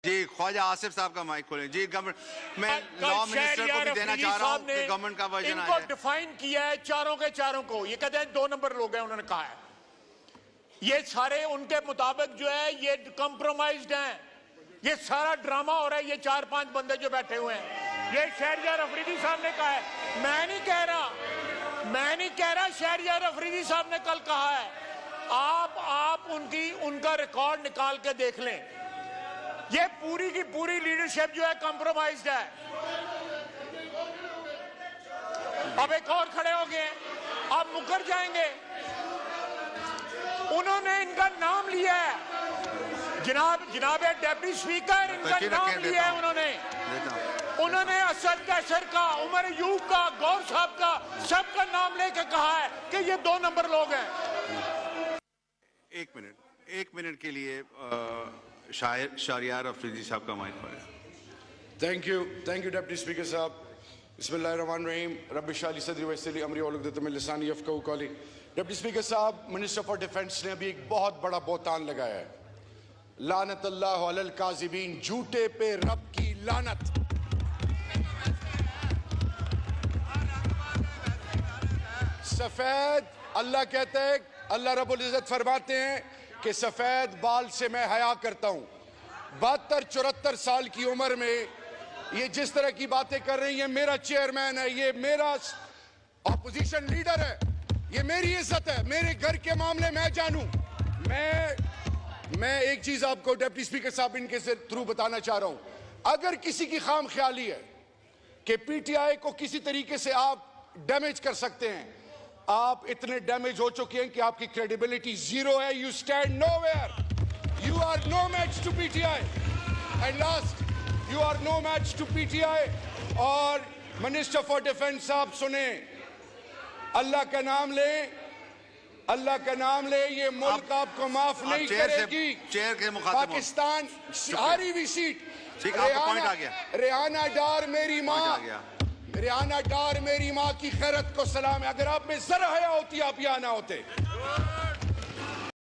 जी ख्वाजा आसिफ साहब का माइक खोलें। जी गवर्नमेंट मैं लॉ मिनिस्टर को भी देना चाह रहा हूं कि गवर्नमेंट का वर्जन इनको डिफाइन किया है चारों के चारों को। ये कहते हैं 2 नंबर लोग हैं, उन्होंने कहा है ये सारे उनके मुताबिक जो है ये कॉम्प्रोमाइज्ड हैं। ये सारा ड्रामा हो रहा है। ये 4-5 बंदे जो बैठे हुए हैं, ये शहरयार अफरीदी साहब ने कहा है, मैं नहीं कह रहा, शहरयार अफरीदी साहब ने कल कहा है। आप उनका रिकॉर्ड निकाल के देख लें। ये पूरी की पूरी लीडरशिप जो है कॉम्प्रोमाइज्ड है। अब एक और खड़े हो गए, आप मुकर जाएंगे। उन्होंने इनका नाम लिया है, जनाब डेप्टी स्पीकर, इनका नाम लिया है उन्होंने असद कैसर का, उमर अयूब का, गौर साहब का, सबका नाम लेके कहा है कि ये 2 नंबर लोग हैं। एक मिनट के लिए शहरयार अफरीदी साहब का माइक पर। थैंक यू डिप्टी स्पीकर साहब। बिस्मिल्लाहिर्रहमानिर्रहीम। रब्बि इश्रह ली सदरी वयस्सिर ली अमरी वहलुल मिन लिसानी यफ़क़हू क़ौली। डिप्टी स्पीकर साहब, मिनिस्टर फॉर डिफेंस ने अभी एक बहुत बड़ा बहतान लगाया है। लानतल्लाहु अलल काज़िबीन, झूठे पे रब की लानत। सफेद अल्लाह कहते हैं, अल्लाह रब्बुल इज़्ज़त फरमाते हैं कि सफेद बाल से मैं हया करता हूं। 72-74 साल की उम्र में ये जिस तरह की बातें कर रही हैं, मेरा चेयरमैन है, ये मेरा ऑपोजिशन लीडर है, ये मेरी इज्जत है, मेरे घर के मामले मैं जानूं। मैं एक चीज आपको डिप्टी स्पीकर साहब इनके से थ्रू बताना चाह रहा हूं। अगर किसी की खाम ख्याली है कि पीटीआई को किसी तरीके से आप डैमेज कर सकते हैं, आप इतने डैमेज हो चुके हैं कि आपकी क्रेडिबिलिटी जीरो है। You stand nowhere, you are no match to PTI, and last you are no match to PTI. और मिनिस्टर फॉर डिफेंस साहब सुने, अल्लाह का नाम ले, अल्लाह का नाम ले, ये मुल्क आपको माफ नहीं करेगी। चेयर के पाकिस्तान हारी हुई सीट, रेहाना डार मेरी माँ, रेहाना डार मेरी माँ की खैरत को सलाम है। अगर आप में जरा हया होती आप यहाँ ना होते।